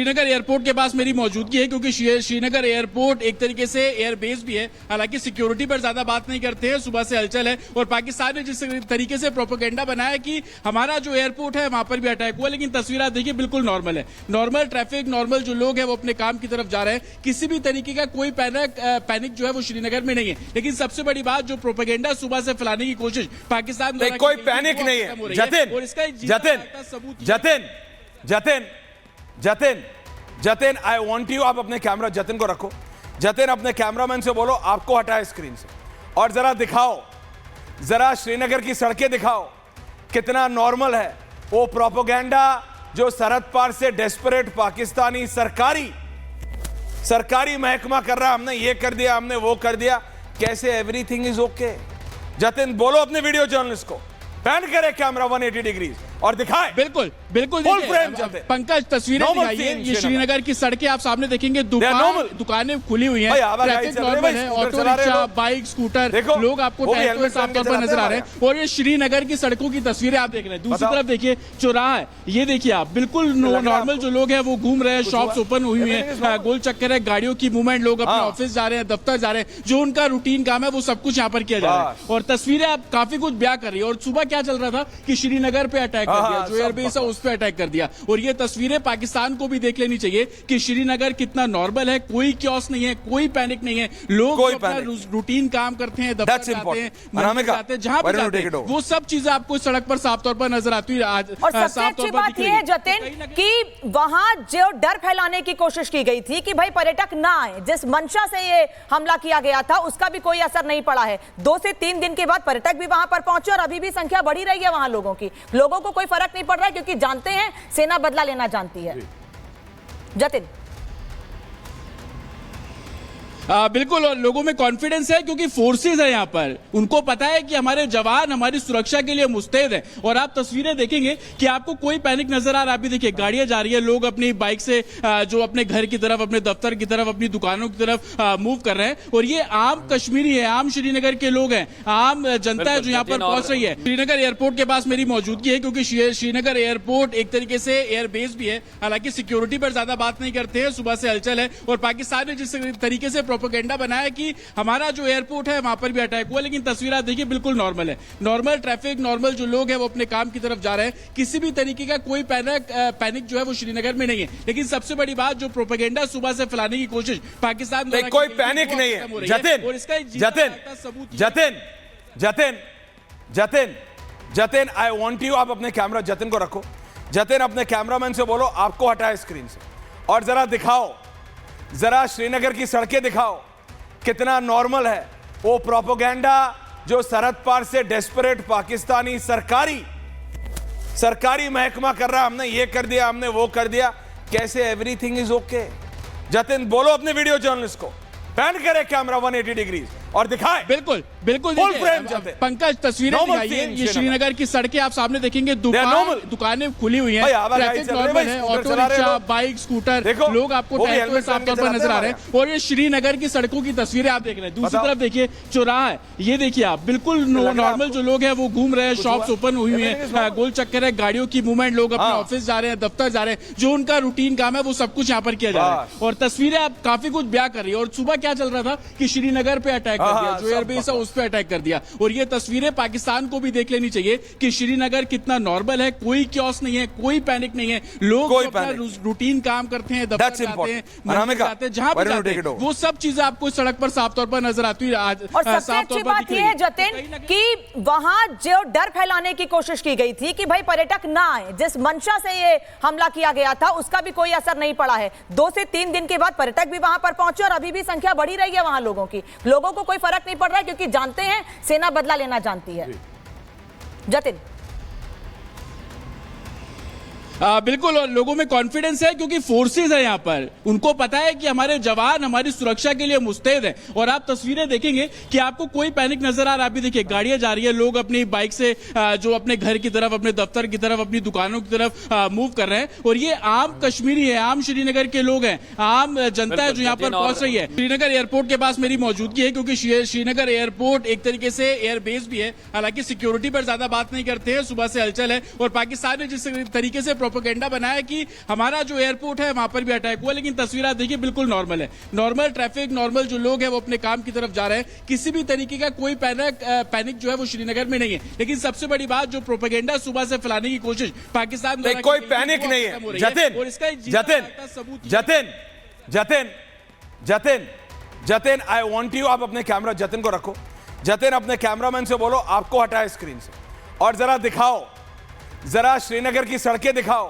Srinagar airport के पास मेरी मौजूदगी है क्योंकि श्रीनगर एयरपोर्ट एक तरीके से एयर बेस भी है। हालांकि सिक्योरिटी पर ज्यादा बात नहीं करते हैं, सुबह से हलचल है और पाकिस्तान ने जिस तरीके से प्रोपेगेंडा बनाया कि हमारा जो एयरपोर्ट है वहां पर भी अटैक हुआ, लेकिन तस्वीर आप देखिए बिल्कुल नॉर्मल है। नॉर्मल ट्रैफिक, नॉर्मल जो लोग हैं वो अपने काम की तरफ जा रहे हैं, किसी भी तरीके का कोई पैनिक जो है वो श्रीनगर में नहीं है। लेकिन सबसे बड़ी बात, जो प्रोपेगेंडा सुबह से फैलाने की कोशिश पाकिस्तान द्वारा कोई पैनिक नहीं है। जतिन आई वांट यू, आप अपने कैमरा जतिन को रखो। जतिन अपने कैमरामैन से बोलो आपको हटाए स्क्रीन से और जरा दिखाओ, जरा श्रीनगर की सड़कें दिखाओ कितना नॉर्मल है। वो प्रोपेगेंडा जो सरहद पार से डेस्परेट पाकिस्तानी सरकारी महकमा कर रहा है, हमने ये कर दिया, हमने वो कर दिया, कैसे एवरीथिंग इज ओके। जतिन बोलो अपने वीडियो जर्नलिस्ट को पैन करे कैमरा 180 डिग्री और दिखाए। बिल्कुल पंकज, तस्वीरें दिखाइए। ये श्रीनगर की सड़कें आप सामने देखेंगे, दुकानें खुली हुई हैं, ट्रैफिक नॉर्मल है, ऑटो रिक्शा, बाइक, स्कूटर, लोग आपको साफ तौर पर नजर आ रहे हैं। और ये श्रीनगर की सड़कों की तस्वीरें आप देख रहे हैं। दूसरी तरफ देखिए चौराहा है, ये देखिए आप बिल्कुल नॉर्मल जो लोग हैं वो घूम रहे हैं, शॉप्स ओपन हुई है, गोल चक्कर है, गाड़ियों की मूवमेंट, लोग अपने ऑफिस जा रहे हैं, दफ्तर जा रहे हैं, जो उनका रूटीन काम है वो सब कुछ यहाँ पर किया जा रहा है। और तस्वीरें आप काफी कुछ ब्याह कर रही है। और सुबह क्या चल रहा था कि श्रीनगर पे अटैक कर दिया, जो एयरबेस है उस पे अटैक कर दिया। और ये तस्वीरें पाकिस्तान को भी देख लेनी चाहिए कि श्रीनगर कितना नॉर्मल है, कोई क्योस नहीं है, कोई पैनिक नहीं है, लोग अपना रूटीन काम करते हैं, दफ्तर जाते हैं, मंदिर जाते हैं, जहां पर जाते हैं, वो सब चीजें आपको सड़क पर साफ तौर पर नजर आती है। और सबसे अच्छी बात यह है जतिन कि वहां जो डर फैलाने की कोशिश की गई थी कि भाई पर्यटक ना आए, जिस मंशा से ये हमला किया गया था उसका भी कोई असर नहीं पड़ा है। 2 से 3 दिन के बाद पर्यटक भी वहां पर पहुंचे और अभी भी संख्या बढ़ी रही है वहां लोगों की। लोगों को कोई फर्क नहीं पड़ रहा है क्योंकि जानते हैं सेना बदला लेना जानती है। जतिन बिल्कुल, और लोगों में कॉन्फिडेंस है क्योंकि फोर्सेस है यहाँ पर, उनको पता है कि हमारे जवान हमारी सुरक्षा के लिए मुस्तैद है। और आप तस्वीरें देखेंगे कि आपको कोई पैनिक नजर आ रहा है। अभी देखिए गाड़ियां जा रही है, लोग अपनी बाइक से जो अपने घर की तरफ, अपने दफ्तर की तरफ, अपनी दुकानों की तरफ मूव कर रहे हैं। और ये आम कश्मीरी है, आम श्रीनगर के लोग हैं, आम जनता है जो यहाँ पर पहुंच रही है। श्रीनगर एयरपोर्ट के पास मेरी मौजूदगी है क्योंकि श्रीनगर एयरपोर्ट एक तरीके से एयर बेस भी है। हालांकि सिक्योरिटी पर ज्यादा बात नहीं करते हैं, सुबह से हलचल है और पाकिस्तान ने जिस तरीके से प्रोपेगेंडा बनाया कि हमारा जो एयरपोर्ट है वहां पर भी अटैक हुआ, लेकिन तस्वीर आप देखिए बिल्कुल नॉर्मल है। नॉर्मल ट्रैफिक, नॉर्मल जो लोग हैं वो अपने काम की तरफ जा रहे हैं, किसी भी तरीके का कोई पैनिक जो है वो श्रीनगर में नहीं है। लेकिन सबसे बड़ी बात, जो प्रोपेगेंडा सुबह से फैलाने की कोशिश पाकिस्तान द्वारा कोई पैनिक नहीं है। जतिन आई वांट यू, आप अपने कैमरा जतिन को रखो। जतिन अपने कैमरामैन से बोलो आपको हटाए स्क्रीन से और जरा दिखाओ, जरा श्रीनगर की सड़कें दिखाओ कितना नॉर्मल है। वो प्रोपेगेंडा जो सरहद पार से डेस्परेट पाकिस्तानी सरकारी महकमा कर रहा है, हमने ये कर दिया, हमने वो कर दिया, कैसे एवरीथिंग इज ओके। जतिन बोलो अपने वीडियो जर्नलिस्ट को पैन करे कैमरा 180 डिग्री और दिखाए। बिल्कुल पंकज, तस्वीरें दिखाइए। ये श्रीनगर की सड़कें आप सामने देखेंगे, दुकानें खुली हुई हैं, ट्रैफिक नॉर्मल है, ऑटो रिक्शा, बाइक, स्कूटर, लोग आपको साफ तौर पर नजर आ रहे हैं। और ये श्रीनगर की सड़कों की तस्वीरें आप देख रहे हैं। दूसरी तरफ देखिए चौराहा है, ये देखिए आप बिल्कुल नॉर्मल जो लोग हैं वो घूम रहे हैं, शॉप्स ओपन हुई है, गोल चक्कर है, गाड़ियों की मूवमेंट, लोग अपने ऑफिस जा रहे हैं, दफ्तर जा रहे हैं, जो उनका रूटीन काम है वो सब कुछ यहाँ पर किया जा रहा है। और तस्वीरें आप काफी कुछ ब्याह कर रही है। और सुबह क्या चल रहा था कि श्रीनगर पे अटैक कर दिया, जो एयरबेस है उस पे अटैक कर दिया। और ये तस्वीरें पाकिस्तान को भी देख लेनी चाहिए कि श्रीनगर कितना नॉर्मल है, कोई क्योस नहीं है, कोई पैनिक नहीं है, लोग अपना रूटीन काम करते हैं, दफ्तर जाते हैं, मंदिर जाते हैं, जहां पर जाते हैं, वो सब चीजें आपको सड़क पर साफ तौर पर नजर आती है। और सबसे अच्छी बात यह है जतिन कि वहां जो डर फैलाने की कोशिश की गई थी कि भाई पर्यटक ना आए, जिस मंशा से ये हमला किया गया था उसका भी कोई असर नहीं पड़ा है। 2 से 3 दिन के बाद पर्यटक भी वहां पर पहुंचे और अभी भी संख्या बढ़ी रही है वहां लोगों की। लोगों को कोई फर्क नहीं पड़ रहा है क्योंकि जानते हैं सेना बदला लेना जानती है। जतिन बिल्कुल, और लोगों में कॉन्फिडेंस है क्योंकि फोर्सेस है यहाँ पर, उनको पता है कि हमारे जवान हमारी सुरक्षा के लिए मुस्तैद है। और आप तस्वीरें देखेंगे कि आपको कोई पैनिक नजर आ रहा है। अभी देखिए गाड़ियां जा रही है, लोग अपनी बाइक से जो अपने घर की तरफ, अपने दफ्तर की तरफ, अपनी दुकानों की तरफ मूव कर रहे हैं। और ये आम कश्मीरी है, आम श्रीनगर के लोग हैं, आम जनता है जो यहाँ पर पहुंच रही है। श्रीनगर एयरपोर्ट के पास मेरी मौजूदगी है क्योंकि श्रीनगर एयरपोर्ट एक तरीके से एयर बेस भी है। हालांकि सिक्योरिटी पर ज्यादा बात नहीं करते हैं, सुबह से हलचल है और पाकिस्तान ने जिस तरीके से प्रोपेगेंडा बनाया कि हमारा जो एयरपोर्ट है वहां पर भी अटैक हुआ, लेकिन तस्वीर आप देखिए बिल्कुल नॉर्मल है। नॉर्मल ट्रैफिक, नॉर्मल जो लोग हैं वो अपने काम की तरफ जा रहे हैं, किसी भी तरीके का कोई पैनिक जो है वो श्रीनगर में नहीं है। लेकिन सबसे बड़ी बात, जो प्रोपेगेंडा सुबह से फैलाने की कोशिश पाकिस्तान द्वारा कोई की गई है, पैनिक वो नहीं खत्म हो है। रही जतिन और इसका जतिन सबूत Jatin Jatin Jatin Jatin I want you, आप अपने कैमरा जतिन को रखो। जतिन अपने कैमरामैन से बोलो आपको हटाए स्क्रीन से, और जरा दिखाओ, जरा श्रीनगर की सड़कें दिखाओ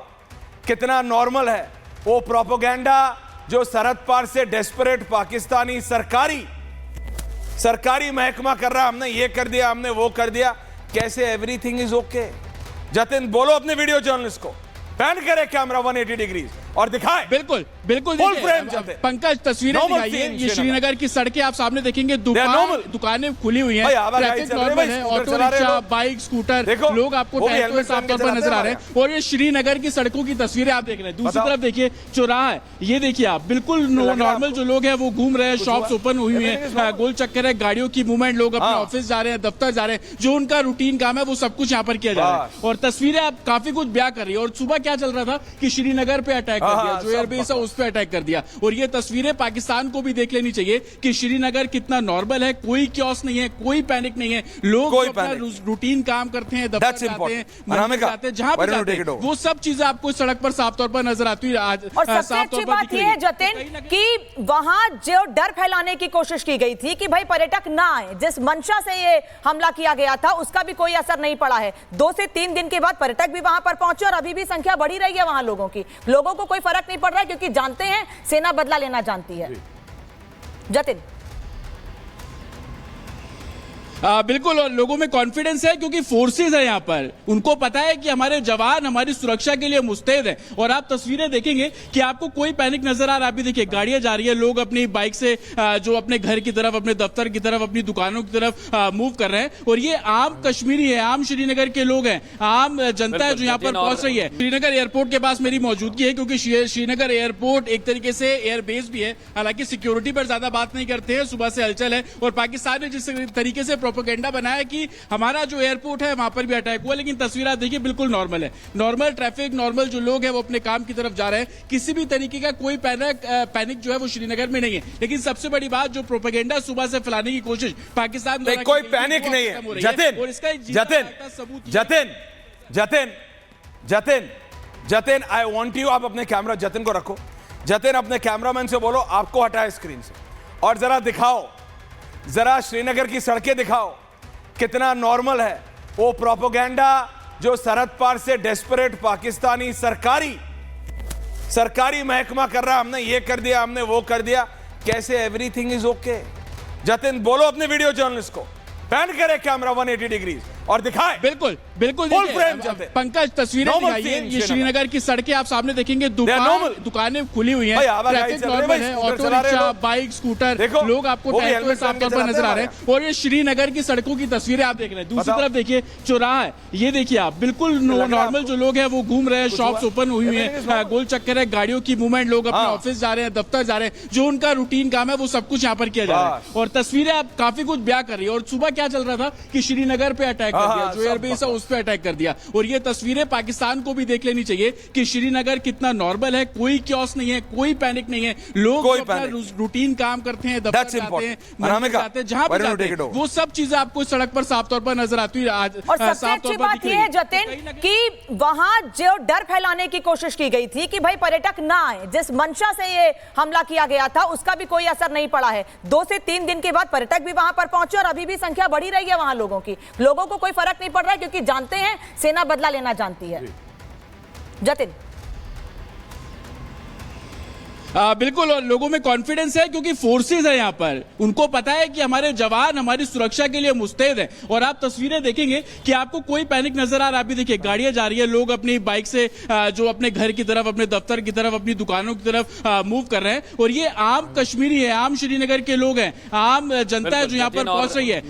कितना नॉर्मल है। वो प्रोपेगेंडा जो सरहद पार से डेस्परेट पाकिस्तानी सरकारी महकमा कर रहा, हमने ये कर दिया, हमने वो कर दिया, कैसे एवरीथिंग इज ओके। जतिन बोलो अपने वीडियो जर्नलिस्ट को, पैन करे कैमरा 180 डिग्री और दिखाए। बिल्कुल बिल्कुल Full देखिए, frame जाते। पंकज तस्वीरें Normal दिखाइए। scene ये श्रीनगर की सड़कें आप सामने देखेंगे, दुकानें खुली हुई हैं, भाई, आवाजाही ट्रैफिक चल रही है, नॉर्मल है, भाई, ऑटो चला रहे रिक्शा, लोग। बाइक, स्कूटर, देखो, लोग आपको वो भी टहलते हुए हेलमेट साफ पहन तौर के पर चलाते नजर आ हैं रहे हैं। और ये श्रीनगर की सड़कों की तस्वीरें आप देख रहे हैं। दूसरी बताओ। तरफ देखिए चौराहा है, ये देखिए आप, बिल्कुल नॉर्मल जो लोग हैं वो घूम रहे हैं, शॉप्स ओपन हुई हुई है, गोल चक्कर है, गाड़ियों की मूवमेंट, लोग अपने ऑफिस जा रहे हैं, दफ्तर जा रहे हैं, जो उनका रूटीन काम है वो सब कुछ यहाँ पर किया जा रहा है। और तस्वीरें आप काफी कुछ ब्याह कर रही है। और सुबह क्या चल रहा था कि श्रीनगर पे अटैक कर दिया, जो एयरबेस है उस पे अटैक कर दिया। और ये तस्वीरें पाकिस्तान को भी देख लेनी चाहिए कि श्रीनगर कितना नॉर्मल है, कोई क्योस नहीं है, कोई पैनिक नहीं है, लोग अपना रूटीन काम करते हैं, दफ्तर जाते हैं, मंदिर जाते हैं, जहां भी जाते हैं, वो सब चीजें आपको सड़क पर साफ तौर पर नजर आती है। आज और सबसे अच्छी बात यह है जतिन कि वहां जो डर फैलाने की कोशिश की गई थी कि भाई पर्यटक ना आए, जिस मंशा से ये हमला किया गया था उसका भी कोई असर नहीं पड़ा है। 2 से 3 दिन के बाद पर्यटक भी वहां पर पहुंचे और अभी भी संख्या बढ़ी रही है वहां लोगों की। लोगों को कोई फर्क नहीं पड़ रहा है क्योंकि जानते हैं सेना बदला लेना जानती है। जतिन बिल्कुल, और लोगों में कॉन्फिडेंस है क्योंकि फोर्सेस है यहाँ पर, उनको पता है कि हमारे जवान हमारी सुरक्षा के लिए मुस्तैद हैं। और आप तस्वीरें देखेंगे कि आपको कोई पैनिक नजर आ रहा है। अभी देखिए गाड़ियां जा रही है, लोग अपनी बाइक से जो अपने घर की तरफ, अपने दफ्तर की तरफ, अपनी दुकानों की तरफ मूव कर रहे हैं। और ये आम कश्मीरी है, आम श्रीनगर के लोग हैं, आम जनता है जो यहाँ पर पहुंच रही है। श्रीनगर एयरपोर्ट के पास मेरी मौजूदगी है क्योंकि श्रीनगर एयरपोर्ट एक तरीके से एयरबेस भी है। हालांकि सिक्योरिटी पर ज्यादा बात नहीं करते हैं, सुबह से हलचल है। और पाकिस्तान ने जिस तरीके से प्रोपेगेंडा बनाया कि हमारा जो एयरपोर्ट है वहां पर भी अटैक हुआ, लेकिन तस्वीर आप देखिए बिल्कुल नॉर्मल है। नॉर्मल ट्रैफिक, नॉर्मल जो लोग हैं वो अपने काम की तरफ जा रहे हैं, किसी भी तरीके का कोई पैनिक जो है वो श्रीनगर में नहीं है। लेकिन सबसे बड़ी बात, जो प्रोपेगेंडा सुबह से फैलाने की कोशिश पाकिस्तान द्वारा कोई की गई है, पैनिक वो नहीं खत्म हो है। रही जतिन और इसका जतिन सबूत Jatin Jatin Jatin Jatin I want you, आप अपने कैमरा जतिन को रखो। जतिन अपने कैमरामैन से बोलो आपको हटाए स्क्रीन से, और जरा दिखाओ, जरा श्रीनगर की सड़कें दिखाओ कितना नॉर्मल है। वो प्रोपेगेंडा जो सरहद पार से डेस्परेट पाकिस्तानी सरकारी महकमा कर रहा, हमने ये कर दिया, हमने वो कर दिया, कैसे एवरीथिंग इज ओके। जतिन बोलो अपने वीडियो जर्नलिस्ट को, पैन करे कैमरा 180 डिग्री और दिखाए। बिल्कुल बिल्कुल Full देखिए, frame जाते। पंकज तस्वीरें Normal दिखाइए। scene ये श्रीनगर की सड़कें आप सामने देखेंगे, normal। दुकानें खुली हुई हैं, भाई, आवाजाही ट्रैफिक चल रही है, नॉर्मल भाई, है, स्कूटर ऑटो चला रहे रिक्शा, लोग। बाइक, स्कूटर, देखो, लोग आपको वो भी टहलते हुए हेलमेट साफ पहन तौर के पर चलाते नजर आ हैं रहे हैं। और ये श्रीनगर की सड़कों की तस्वीरें आप देख रहे हैं। दूसरी बताओ। तरफ देखिए चौराहा है, ये देखिए आप, बिल्कुल नॉर्मल जो लोग हैं वो घूम रहे हैं, शॉप्स ओपन हुई हुई है, गोल चक्कर है, गाड़ियों की मूवमेंट, लोग अपने ऑफिस जा रहे हैं, दफ्तर जा रहे हैं, जो उनका रूटीन काम है वो सब कुछ यहाँ पर किया जा रहा है। और तस्वीरें आप काफी कुछ ब्याह कर रही है। और सुबह क्या चल रहा था कि श्रीनगर पे अटैक कर दिया, जो एयरबेस है उस पे अटैक कर दिया। और ये तस्वीरें पाकिस्तान को भी देख लेनी चाहिए कि श्रीनगर कितना नॉर्मल है, कोई क्योस नहीं है, कोई पैनिक नहीं है, लोग अपना रूटीन काम करते हैं, दफ्तर जाते हैं, मंदिर जाते हैं, जहां भी जाते हैं, वो सब चीजें आपको सड़क पर साफ तौर पर नजर आती है। आज और सबसे अच्छी बात यह है जतिन कि वहां जो डर फैलाने की कोशिश की गई थी कि भाई पर्यटक ना आए, जिस मंशा से ये हमला किया गया था उसका भी कोई असर नहीं पड़ा है। 2 से 3 दिन के बाद पर्यटक भी वहां पर पहुंचे और अभी भी संख्या बढ़ी रही है वहां लोगों की। लोगों को कोई फर्क नहीं पड़ रहा है क्योंकि जानते हैं सेना बदला लेना जानती है। जतिन बिल्कुल, और लोगों में कॉन्फिडेंस है क्योंकि फोर्सेस है यहाँ पर, उनको पता है कि हमारे जवान हमारी सुरक्षा के लिए मुस्तैद हैं। और आप तस्वीरें देखेंगे कि आपको कोई पैनिक नजर आ रहा है। अभी देखिए गाड़ियां जा रही है, लोग अपनी बाइक से जो अपने घर की तरफ, अपने दफ्तर की तरफ, अपनी दुकानों की तरफ मूव कर रहे हैं। और ये आम कश्मीरी है, आम श्रीनगर के लोग हैं, आम जनता है जो यहाँ पर पहुंच रही है।